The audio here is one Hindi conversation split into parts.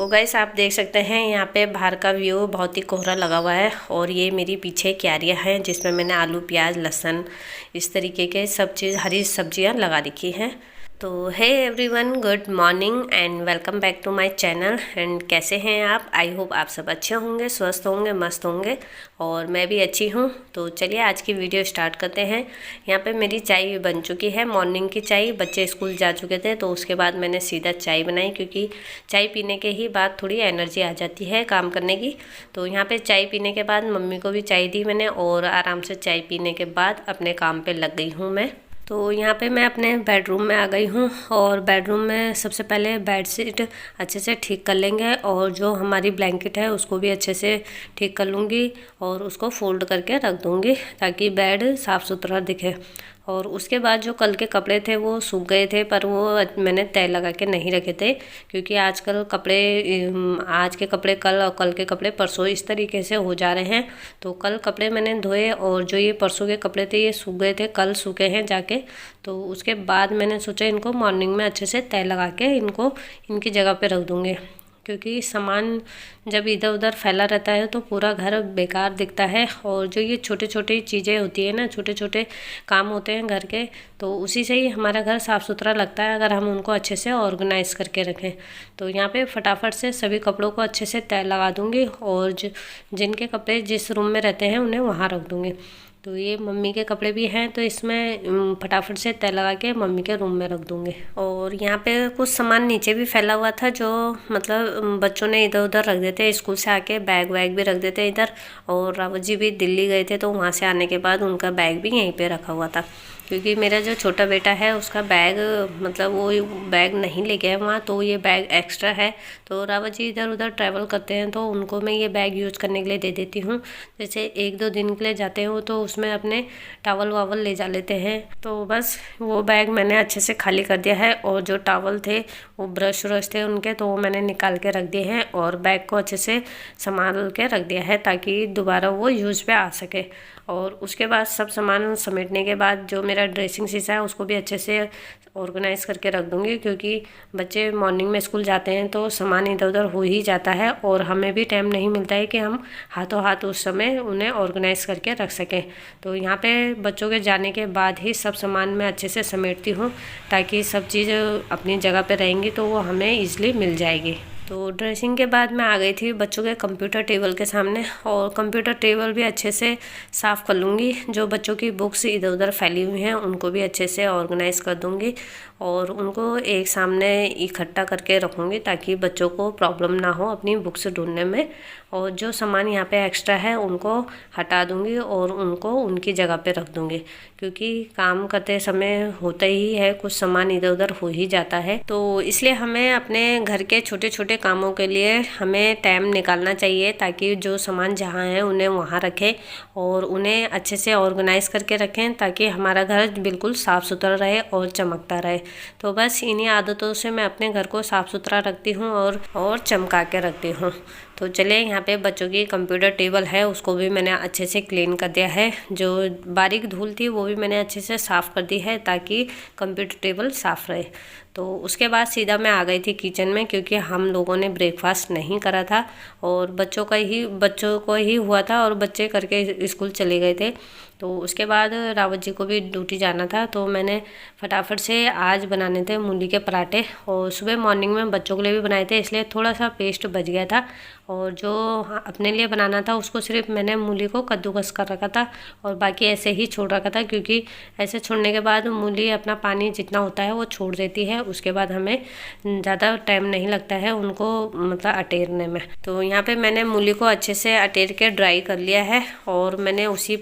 तो गाइस आप देख सकते हैं यहाँ पे बाहर का व्यू बहुत ही कोहरा लगा हुआ है और ये मेरी पीछे क्यारियाँ हैं जिसमें मैंने आलू प्याज लहसुन इस तरीके के सब चीज़ हरी सब्जियाँ लगा रखी हैं। तो hey everyone, good morning and welcome back to my channel. And कैसे हैं आप? आई होप आप सब अच्छे होंगे, स्वस्थ होंगे, मस्त होंगे और मैं भी अच्छी हूँ। तो चलिए आज की वीडियो स्टार्ट करते हैं। यहाँ पे मेरी चाय बन चुकी है, मॉर्निंग की चाय। बच्चे स्कूल जा चुके थे तो उसके बाद मैंने सीधा चाय बनाई, क्योंकि चाय पीने के ही बाद थोड़ी एनर्जी आ जाती है काम करने की। तो यहाँ पे चाय पीने के बाद मम्मी को भी चाय दी मैंने और आराम से चाय पीने के बाद अपने काम पे लग गई हूँ मैं। तो यहाँ पे मैं अपने बेडरूम में आ गई हूँ और बेडरूम में सबसे पहले बेडशीट अच्छे से ठीक कर लेंगे और जो हमारी ब्लैंकेट है उसको भी अच्छे से ठीक कर लूँगी और उसको फोल्ड करके रख दूँगी ताकि बेड साफ़ सुथरा दिखे। और उसके बाद जो कल के कपड़े थे वो सूख गए थे, पर वो मैंने तय लगा के नहीं रखे थे, क्योंकि आज के कपड़े कल और कल के कपड़े परसों इस तरीके से हो जा रहे हैं। तो कल कपड़े मैंने धोए और जो ये परसों के कपड़े थे ये सूख गए थे, कल सूखे हैं जाके। तो उसके बाद मैंने सोचा इनको मॉर्निंग में अच्छे से तय लगा के इनको इनकी जगह पे रख दूँगी, क्योंकि सामान जब इधर उधर फैला रहता है तो पूरा घर बेकार दिखता है। और जो ये छोटे छोटे चीज़ें होती है ना, छोटे छोटे काम होते हैं घर के, तो उसी से ही हमारा घर साफ़ सुथरा लगता है अगर हम उनको अच्छे से ऑर्गेनाइज करके रखें। तो यहाँ पे फटाफट से सभी कपड़ों को अच्छे से तय लगा दूँगी और जिनके कपड़े जिस रूम में रहते हैं उन्हें वहाँ रख दूँगी। तो ये मम्मी के कपड़े भी हैं तो इसमें फटाफट से तय लगा के मम्मी के रूम में रख दूँगी। और यहाँ पे कुछ सामान नीचे भी फैला हुआ था जो मतलब बच्चों ने इधर उधर रख देते, स्कूल से आके बैग वैग भी रख देते इधर। और रावत जी भी दिल्ली गए थे तो वहाँ से आने के बाद उनका बैग भी यहीं पे रखा हुआ था, क्योंकि मेरा जो छोटा बेटा है उसका बैग मतलब वो बैग नहीं ले गया है वहाँ, तो ये बैग एक्स्ट्रा है। तो रावत जी इधर उधर ट्रैवल करते हैं तो उनको मैं ये बैग यूज़ करने के लिए दे देती हूँ। जैसे 1-2 दिन के लिए जाते हो तो उसमें अपने टावल वावल ले जा लेते हैं। तो बस वो बैग मैंने अच्छे से खाली कर दिया है और जो टावल थे वो ब्रश व्रश थे उनके, तो वो मैंने निकाल के रख दिए हैं और बैग को अच्छे से संभाल के रख दिया है ताकि दोबारा वो यूज़ पे आ सके। और उसके बाद सब सामान समेटने के बाद जो मेरा ड्रेसिंग शीशा है उसको भी अच्छे से ऑर्गेनाइज करके रख दूँगी, क्योंकि बच्चे मॉर्निंग में स्कूल जाते हैं तो सामान इधर उधर हो ही जाता है और हमें भी टाइम नहीं मिलता है कि हम हाथों हाथ उस समय उन्हें ऑर्गेनाइज करके रख सकें। तो यहाँ पे बच्चों के जाने के बाद ही सब सामान मैं अच्छे से समेटती हूँ ताकि सब चीज़ अपनी जगह पे रहेंगी तो वो हमें ईज़िली मिल जाएगी। तो ड्रेसिंग के बाद मैं आ गई थी बच्चों के कंप्यूटर टेबल के सामने और कंप्यूटर टेबल भी अच्छे से साफ़ कर लूँगी। जो बच्चों की बुक्स इधर उधर फैली हुई हैं उनको भी अच्छे से ऑर्गेनाइज़ कर दूँगी और उनको एक सामने इकट्ठा करके रखूँगी ताकि बच्चों को प्रॉब्लम ना हो अपनी बुक्स ढूंढने में। और जो सामान यहाँ पे एक्स्ट्रा है उनको हटा दूँगी और उनको उनकी जगह पे रख दूँगी, क्योंकि काम करते समय होता ही है कुछ सामान इधर उधर हो ही जाता है। तो इसलिए हमें अपने घर के छोटे छोटे कामों के लिए हमें टाइम निकालना चाहिए ताकि जो सामान जहाँ है उन्हें वहाँ रखें और उन्हें अच्छे से ऑर्गेनाइज करके रखें ताकि हमारा घर बिल्कुल साफ़ सुथरा रहे और चमकता रहे। तो बस इन्हीं आदतों से मैं अपने घर को साफ़ सुथरा रखती हूँ और चमका के रखती हूँ। तो चलिए यहाँ पे बच्चों की कंप्यूटर टेबल है उसको भी मैंने अच्छे से क्लीन कर दिया है। जो बारीक धूल थी वो भी मैंने अच्छे से साफ़ कर दी है ताकि कंप्यूटर टेबल साफ़ रहे। तो उसके बाद सीधा मैं आ गई थी किचन में, क्योंकि हम लोगों ने ब्रेकफास्ट नहीं करा था और बच्चों को ही हुआ था और बच्चे करके स्कूल चले गए थे। तो उसके बाद रावत जी को भी ड्यूटी जाना था तो मैंने फटाफट से आज बनाने थे मूली के पराठे और सुबह मॉर्निंग में बच्चों के लिए भी बनाए थे, इसलिए थोड़ा सा पेस्ट बच गया था। और जो अपने लिए बनाना था उसको सिर्फ मैंने मूली को कद्दूकस कर रखा था और बाकी ऐसे ही छोड़ रखा था, क्योंकि ऐसे छोड़ने के बाद मूली अपना पानी जितना होता है वो छोड़ देती है। उसके बाद हमें ज़्यादा टाइम नहीं लगता है उनको मतलब अटेरने में। तो यहाँ पे मैंने मूली को अच्छे से अटेर के ड्राई कर लिया है और मैंने उसी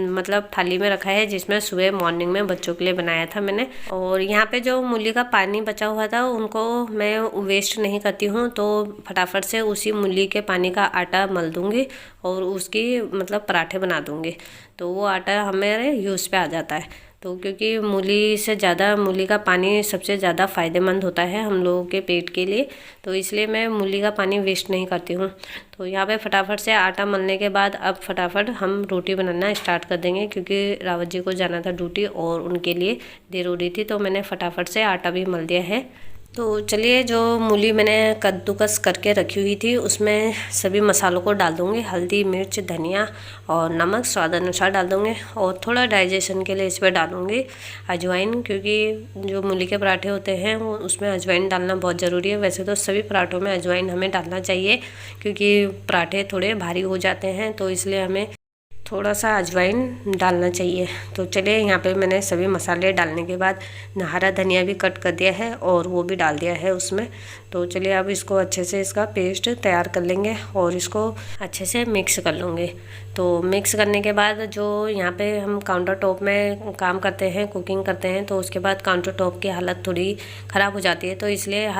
मतलब थाली में रखा है जिसमें सुबह मॉर्निंग में बच्चों के लिए बनाया था मैंने। और यहाँ पे जो मूली का पानी बचा हुआ था उनको मैं वेस्ट नहीं करती हूँ, तो फटाफट से उसी मूली के पानी का आटा मल दूँगी और उसकी मतलब पराठे बना दूँगी। तो वो आटा हमारे यूज़ पे आ जाता है। तो क्योंकि मूली से ज़्यादा मूली का पानी सबसे ज़्यादा फ़ायदेमंद होता है हम लोगों के पेट के लिए, तो इसलिए मैं मूली का पानी वेस्ट नहीं करती हूँ। तो यहाँ पे फटाफट से आटा मलने के बाद अब फटाफट हम रोटी बनाना स्टार्ट कर देंगे, क्योंकि रावत जी को जाना था ड्यूटी और उनके लिए देर हो रही थी। तो मैंने फटाफट से आटा भी मल दिया है। तो चलिए, जो मूली मैंने कद्दूकस करके रखी हुई थी उसमें सभी मसालों को डाल दूँगी। हल्दी, मिर्च, धनिया और नमक स्वाद अनुसार डाल दूँगी। और थोड़ा डाइजेशन के लिए इसमें डालूँगी अजवाइन, क्योंकि जो मूली के पराठे होते हैं वो उसमें अजवाइन डालना बहुत ज़रूरी है। वैसे तो सभी पराठों में अजवाइन हमें डालना चाहिए, क्योंकि पराठे थोड़े भारी हो जाते हैं, तो इसलिए हमें थोड़ा सा अजवाइन डालना चाहिए। तो चलिए, यहाँ पे मैंने सभी मसाले डालने के बाद हरा धनिया भी कट कर दिया है और वो भी डाल दिया है उसमें। तो चलिए, अब इसको अच्छे से इसका पेस्ट तैयार कर लेंगे और इसको अच्छे से मिक्स कर लूँगी। तो मिक्स करने के बाद जो यहाँ पे हम काउंटर टॉप में काम करते हैं, कुकिंग करते हैं, तो उसके बाद काउंटर टॉप की हालत थोड़ी ख़राब हो जाती है। तो इसलिए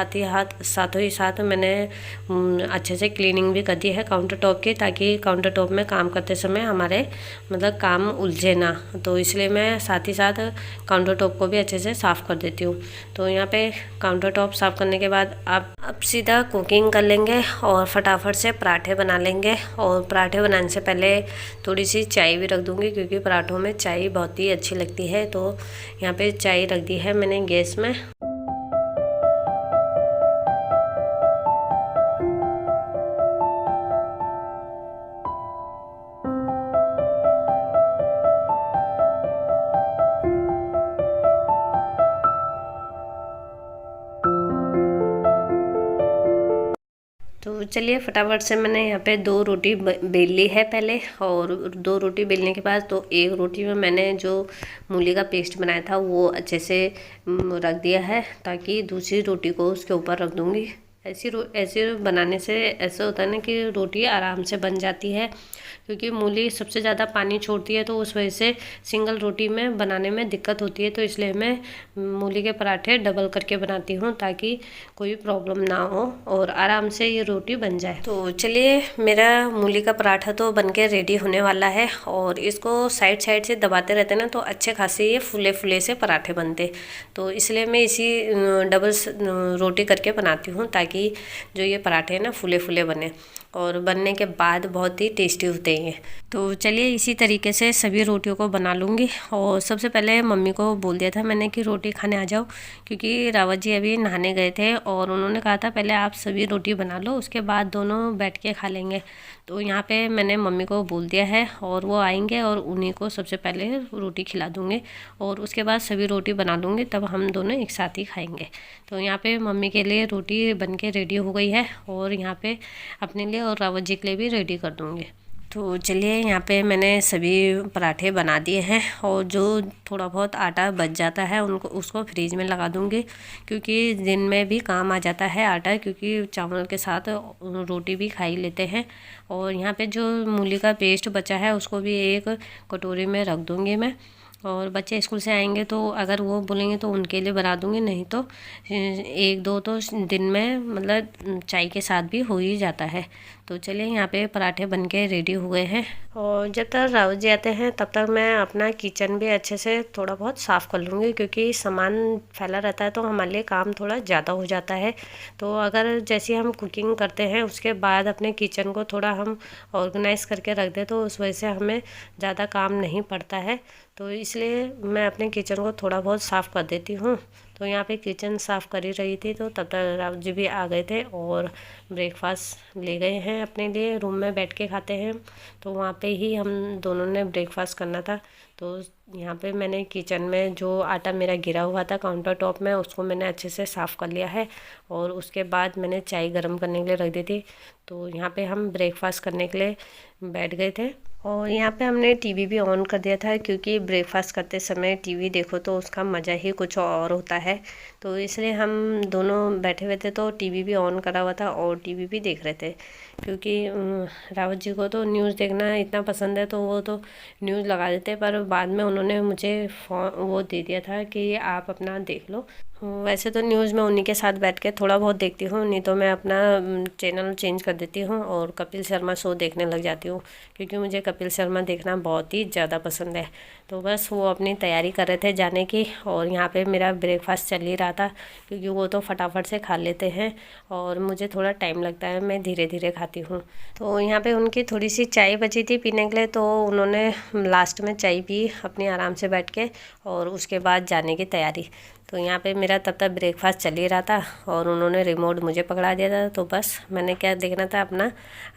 साथों ही साथ मैंने अच्छे से क्लीनिंग भी कर दी है काउंटर टॉप की, ताकि काउंटर टॉप में काम करते समय हमारे मतलब काम उलझे ना। तो इसलिए मैं साथ ही साथ काउंटर टॉप को भी अच्छे से साफ़ कर देती हूँ। तो यहाँ पे काउंटर टॉप साफ़ करने के बाद अब सीधा कुकिंग कर लेंगे और फटाफट से पराठे बना लेंगे। और पराठे बनाने से पहले थोड़ी सी चाय भी रख दूँगी, क्योंकि पराठों में चाय बहुत ही अच्छी लगती है। तो यहाँ पे चाय रख दी है मैंने गैस में। तो चलिए, फटाफट से मैंने यहाँ पे 2 रोटी बेल ली है पहले। और 2 रोटी बेलने के बाद तो एक रोटी में मैंने जो मूली का पेस्ट बनाया था वो अच्छे से रख दिया है, ताकि दूसरी रोटी को उसके ऊपर रख दूँगी। ऐसे बनाने से ऐसा होता है ना कि रोटी आराम से बन जाती है, क्योंकि मूली सबसे ज़्यादा पानी छोड़ती है, तो उस वजह से सिंगल रोटी में बनाने में दिक्कत होती है। तो इसलिए मैं मूली के पराठे डबल करके बनाती हूँ, ताकि कोई प्रॉब्लम ना हो और आराम से ये रोटी बन जाए। तो चलिए, मेरा मूली का पराठा तो बनके रेडी होने वाला है। और इसको साइड साइड से दबाते रहते ना, तो अच्छे खासे ये फूले फूले से पराठे बनते। तो इसलिए मैं इसी डबल रोटी करके बनाती हूँ, ताकि जो ये पराठे हैं ना फूले फूले बने, और बनने के बाद बहुत ही टेस्टी होते हैं। तो चलिए, इसी तरीके से सभी रोटियों को बना लूँगी। और सबसे पहले मम्मी को बोल दिया था मैंने कि रोटी खाने आ जाओ, क्योंकि रावत जी अभी नहाने गए थे और उन्होंने कहा था पहले आप सभी रोटी बना लो, उसके बाद दोनों बैठ के खा लेंगे। तो यहाँ पे मैंने मम्मी को बोल दिया है और वो आएंगे और उन्हीं को सबसे पहले रोटी खिला दूँगी, और उसके बाद सभी रोटी बना लूँगी, तब हम दोनों एक साथ ही खाएँगे। तो यहाँ पे मम्मी के लिए रोटी बन के रेडी हो गई है, और यहाँ पे अपने लिए और रावत जी के लिए भी रेडी कर दूँगी। तो चलिए, यहाँ पे मैंने सभी पराठे बना दिए हैं, और जो थोड़ा बहुत आटा बच जाता है उसको फ्रीज में लगा दूँगी, क्योंकि दिन में भी काम आ जाता है आटा, क्योंकि चावल के साथ रोटी भी खा ही लेते हैं। और यहाँ पे जो मूली का पेस्ट बचा है उसको भी एक कटोरी में रख दूँगी मैं। और बच्चे स्कूल से आएंगे तो अगर वो बोलेंगे तो उनके लिए बना दूँगी, नहीं तो 1-2 तो दिन में मतलब चाय के साथ भी हो ही जाता है। तो चलिए, यहाँ पे पराठे बनके रेडी हो गए हैं। और जब तक रावत जी आते हैं तब तक मैं अपना किचन भी अच्छे से थोड़ा बहुत साफ़ कर लूँगी, क्योंकि सामान फैला रहता है तो हमारे लिए काम थोड़ा ज़्यादा हो जाता है। तो अगर जैसे हम कुकिंग करते हैं उसके बाद अपने किचन को थोड़ा हम ऑर्गेनाइज़ करके रख दें, तो उस वजह से हमें ज़्यादा काम नहीं पड़ता है। तो इसलिए मैं अपने किचन को थोड़ा बहुत साफ़ कर देती हूँ। तो यहाँ पे किचन साफ़ कर ही रही थी, तो तब तक रावत जी भी आ गए थे और ब्रेकफास्ट ले गए हैं अपने लिए। रूम में बैठ के खाते हैं, तो वहाँ पे ही हम दोनों ने ब्रेकफास्ट करना था। तो यहाँ पे मैंने किचन में जो आटा मेरा गिरा हुआ था काउंटर टॉप में, उसको मैंने अच्छे से साफ़ कर लिया है। और उसके बाद मैंने चाय गर्म करने के लिए रख दी थी। तो यहाँ पे हम ब्रेकफास्ट करने के लिए बैठ गए थे। और यहाँ पे हमने टीवी भी ऑन कर दिया था, क्योंकि ब्रेकफास्ट करते समय टीवी देखो तो उसका मज़ा ही कुछ और होता है। तो इसलिए हम दोनों बैठे हुए थे, तो टीवी भी ऑन करा हुआ था और टीवी भी देख रहे थे, क्योंकि रावत जी को तो न्यूज़ देखना इतना पसंद है, तो वो तो न्यूज़ लगा देते। पर बाद में उन्होंने मुझे वो दे दिया था कि आप अपना देख लो। वैसे तो न्यूज़ मैं उन्हीं के साथ बैठ के थोड़ा बहुत देखती हूँ, नहीं तो मैं अपना चैनल चेंज कर देती हूँ और कपिल शर्मा शो देखने लग जाती हूँ, क्योंकि मुझे कपिल शर्मा देखना बहुत ही ज़्यादा पसंद है। तो बस वो अपनी तैयारी कर रहे थे जाने की, और यहाँ पे मेरा ब्रेकफास्ट चल ही रहा था, क्योंकि वो तो फटाफट से खा लेते हैं और मुझे थोड़ा टाइम लगता है, मैं धीरे धीरे खाती हूँ। तो यहाँ पे उनकी थोड़ी सी चाय बची थी पीने के लिए, तो उन्होंने लास्ट में चाय पी अपनी आराम से बैठ के, और उसके बाद जाने की तैयारी। तो यहाँ पे मेरा तब तक ब्रेकफास्ट चल ही रहा था और उन्होंने रिमोट मुझे पकड़ा दिया था। तो बस मैंने क्या देखना था, अपना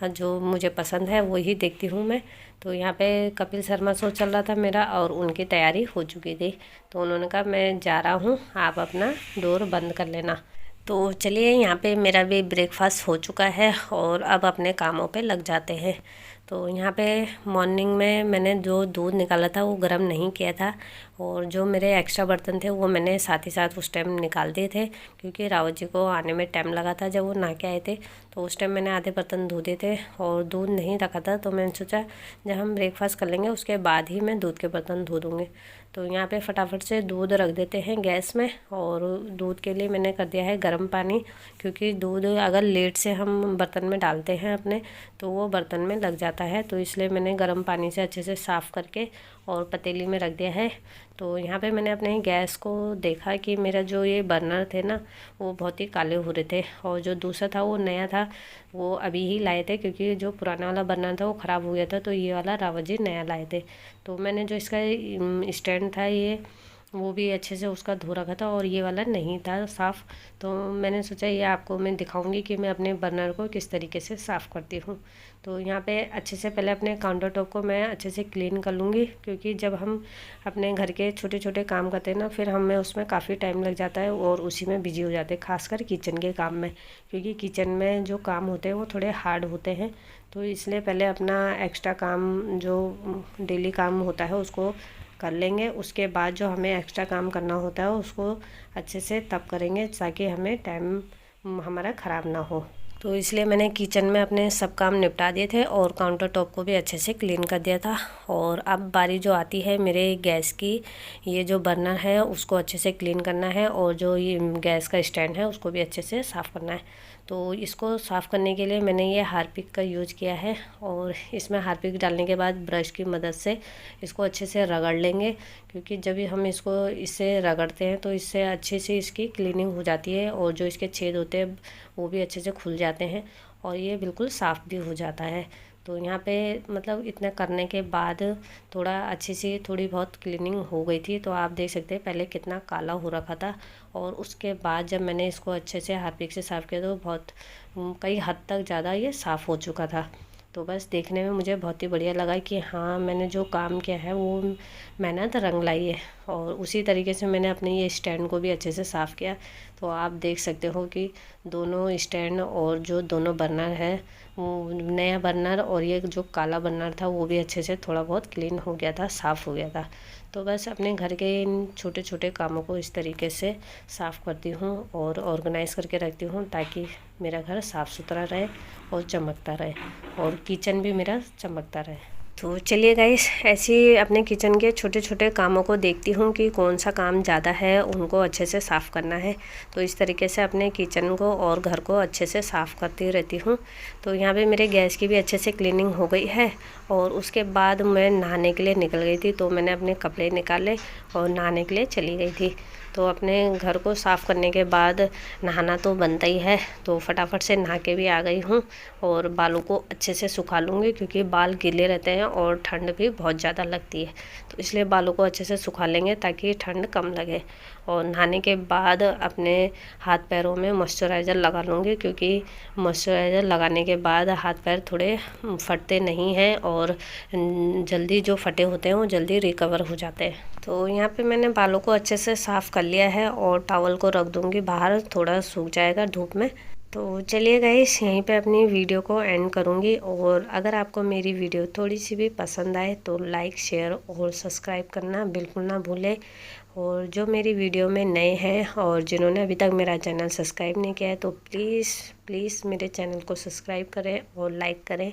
जो मुझे पसंद है वही देखती हूँ मैं। तो यहाँ पे कपिल शर्मा शो चल रहा था मेरा और उनकी तैयारी हो चुकी थी। तो उन्होंने कहा मैं जा रहा हूँ, आप अपना डोर बंद कर लेना। तो चलिए, यहाँ पे मेरा भी ब्रेकफास्ट हो चुका है और अब अपने कामों पे लग जाते हैं। तो यहाँ पे मॉर्निंग में मैंने जो दूध निकाला था वो गर्म नहीं किया था और जो मेरे एक्स्ट्रा बर्तन थे वो मैंने साथ ही साथ उस टाइम निकाल दिए थे, क्योंकि रावत जी को आने में टाइम लगा था जब वो नहा के आए थे। तो उस टाइम मैंने आधे बर्तन धो दिए थे और दूध नहीं रखा था। तो मैंने सोचा जब हम ब्रेकफास्ट कर लेंगे उसके बाद ही मैं दूध के बर्तन धो दूँगी। तो यहाँ पे फटाफट से दूध रख देते हैं गैस में। और दूध के लिए मैंने कर दिया है गर्म पानी, क्योंकि दूध अगर लेट से हम बर्तन में डालते हैं अपने तो वो बर्तन में लग जाता है। तो इसलिए मैंने गर्म पानी से अच्छे से साफ़ करके और पतीली में रख दिया है। तो यहाँ पे मैंने अपने गैस को देखा कि मेरा जो ये बर्नर थे ना वो बहुत ही काले हो रहे थे, और जो दूसरा था वो नया था, वो अभी ही लाए थे, क्योंकि जो पुराना वाला बर्नर था वो ख़राब हो गया था। तो ये वाला रावत जी नया लाए थे। तो मैंने जो इसका स्टैंड था ये वो भी अच्छे से उसका धो रखा था और ये वाला नहीं था साफ़। तो मैंने सोचा ये आपको मैं दिखाऊंगी कि मैं अपने बर्नर को किस तरीके से साफ़ करती हूँ। तो यहाँ पे अच्छे से पहले अपने काउंटर टॉप को मैं अच्छे से क्लीन कर लूँगी, क्योंकि जब हम अपने घर के छोटे छोटे काम करते हैं ना फिर हमें उसमें काफ़ी टाइम लग जाता है और उसी में बिजी हो जाते हैं, खासकर किचन के काम में, क्योंकि किचन में जो काम होते हैं वो थोड़े हार्ड होते हैं। तो इसलिए पहले अपना एक्स्ट्रा काम जो डेली काम होता है उसको कर लेंगे, उसके बाद जो हमें एक्स्ट्रा काम करना होता है उसको अच्छे से तब करेंगे ताकि हमें टाइम हमारा ख़राब ना हो। तो इसलिए मैंने किचन में अपने सब काम निपटा दिए थे और काउंटर टॉप को भी अच्छे से क्लीन कर दिया था। और अब बारी जो आती है मेरे गैस की, ये जो बर्नर है उसको अच्छे से क्लीन करना है और जो ये गैस का स्टैंड है उसको भी अच्छे से साफ़ करना है। तो इसको साफ़ करने के लिए मैंने ये हार्पिक का यूज़ किया है और इसमें हार्पिक डालने के बाद ब्रश की मदद से इसको अच्छे से रगड़ लेंगे, क्योंकि जब भी हम इसको इससे रगड़ते हैं तो इससे अच्छे से इसकी क्लीनिंग हो जाती है और जो इसके छेद होते हैं वो भी अच्छे से खुल जाते हैं और ये बिल्कुल साफ़ भी हो जाता है। तो यहाँ पे मतलब इतना करने के बाद थोड़ा अच्छी सी थोड़ी बहुत क्लीनिंग हो गई थी। तो आप देख सकते हैं पहले कितना काला हो रखा था और उसके बाद जब मैंने इसको अच्छे से हार्पिक से साफ़ किया तो बहुत कई हद तक ज़्यादा ये साफ़ हो चुका था। तो बस देखने में मुझे बहुत ही बढ़िया लगा कि हाँ मैंने जो काम किया है वो मेहनत रंग लाई है। और उसी तरीके से मैंने अपने ये स्टैंड को भी अच्छे से साफ़ किया। तो आप देख सकते हो कि दोनों स्टैंड और जो दोनों बर्नर है, वो नया बर्नर और ये जो काला बर्नर था वो भी अच्छे से थोड़ा बहुत क्लीन हो गया था, साफ़ हो गया था। तो बस अपने घर के इन छोटे छोटे कामों को इस तरीके से साफ़ करती हूँ और ऑर्गेनाइज़ करके रखती हूँ ताकि मेरा घर साफ़ सुथरा रहे और चमकता रहे और किचन भी मेरा चमकता रहे। तो चलिए गाइस, ऐसे ही अपने किचन के छोटे छोटे कामों को देखती हूँ कि कौन सा काम ज़्यादा है, उनको अच्छे से साफ़ करना है। तो इस तरीके से अपने किचन को और घर को अच्छे से साफ़ करती रहती हूँ। तो यहाँ पे मेरे गैस की भी अच्छे से क्लीनिंग हो गई है और उसके बाद मैं नहाने के लिए निकल गई थी। तो मैंने अपने कपड़े निकाले और नहाने के लिए चली गई थी। तो अपने घर को साफ़ करने के बाद नहाना तो बनता ही है। तो फटाफट से नहा के भी आ गई हूँ और बालों को अच्छे से सुखा लूँगी, क्योंकि बाल गीले रहते हैं और ठंड भी बहुत ज़्यादा लगती है। तो इसलिए बालों को अच्छे से सुखा लेंगे ताकि ठंड कम लगे। और नहाने के बाद अपने हाथ पैरों में मॉइस्चराइज़र लगा लूँगी, क्योंकि मॉइस्चराइज़र लगाने के बाद हाथ पैर थोड़े फटते नहीं हैं और जल्दी जो फटे होते हैं वो जल्दी रिकवर हो जाते हैं। तो यहाँ पे मैंने बालों को अच्छे से साफ़ कर लिया है और टॉवल को रख दूँगी बाहर, थोड़ा सूख जाएगा धूप में। तो चलिए गाइस, यहीं पे अपनी वीडियो को एंड करूँगी। और अगर आपको मेरी वीडियो थोड़ी सी भी पसंद आए तो लाइक, शेयर और सब्सक्राइब करना बिल्कुल ना भूलें। और जो मेरी वीडियो में नए हैं और जिन्होंने अभी तक मेरा चैनल सब्सक्राइब नहीं किया है तो प्लीज़ मेरे चैनल को सब्सक्राइब करें और लाइक करें।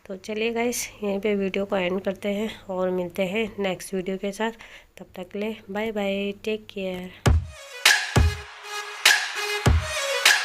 तो चलिए गाइस, यहीं पे वीडियो को एंड करते हैं और मिलते हैं नेक्स्ट वीडियो के साथ। तब तक के लिए बाय बाय, टेक केयर।